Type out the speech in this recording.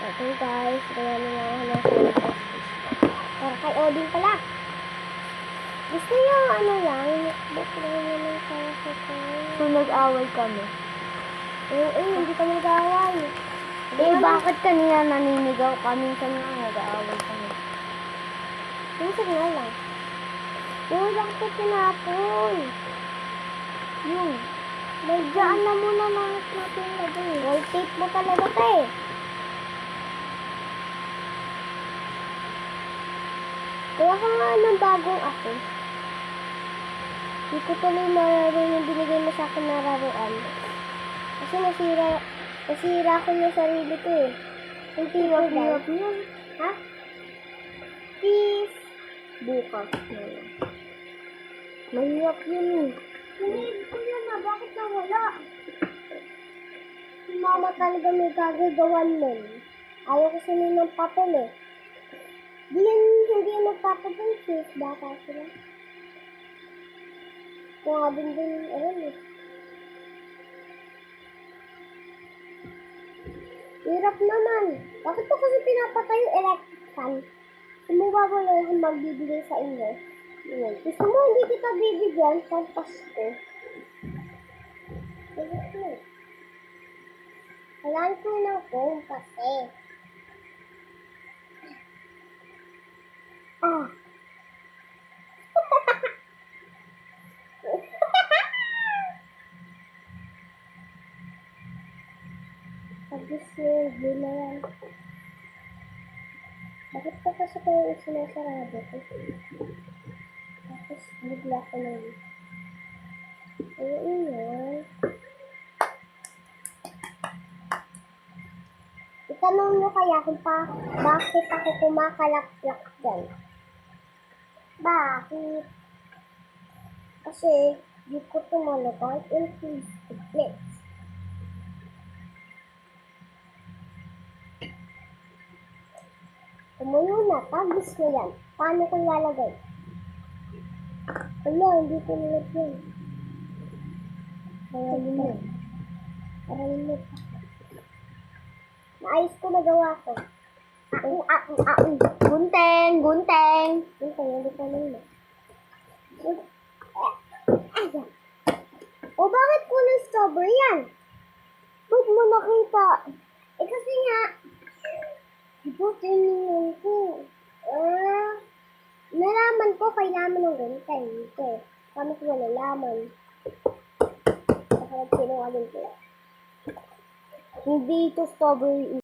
Okay guys, kaya na lang ako nasa para kay Odin pala. Gusto niyo ano lang, notebook lang naman para sa tayo. So, nag-away kami. Hindi kami nag-away. Bakit kanina naninigaw kami? Minsan nga nag-aaway kami. Minsan nga lang. Yung lang ko tinapon. Yung, May dyan na muna natin lagay. Gold tape mo talaga ka eh. Kaya ka nga ng bagong ako. Hindi ko tuloy mararo yung binigay mo sa akin na laruan. Kasi nasira ko yung sarili ko eh. Yung hirap yun. Ha? Peace. Bukas na lang. Mahirap yun eh. Sinave ko yun na. Bakit nawala? Si mama talaga may gagagawan nun. Ayaw ko sinin ng papel eh. Hindi magpapagawin sis. Bata sila. Kung nga din eh. Hirap naman. Bakit po kasi pinapatay yung electric fan? Sumuba mo lang yung magbibigay sa inyo. Yun. Gusto mo hindi kita bibigyan sa Pasko. Kailangan ko ng phone kasi. Ah. Pag-save yun na yan. Bakit pa kasi ko yung sinasarado ko? Tapos bigla ko na yun. Ayun yan. Itanong nyo kaya kung bakit ako kumakalaklak dyan. Bakit? Kasi di ko tumalabas in place. Tumuyo na, tagis na yan. Paano ko lalagay? Wala, hindi ko nilagyan. Maraming mo. Maraming mo pa. Naayos ko nagawa ko. Gunteng! Gunteng! Hindi ko nila. O bakit kulay strawberry yan? Ba't mo nakita? Eh kasi nga, ito tinignan ko. Nalaman ko kailangan ng gunteng. Okay. Kami ko nalaman. Baka nagsinungaling ko. Hindi ito strawberry.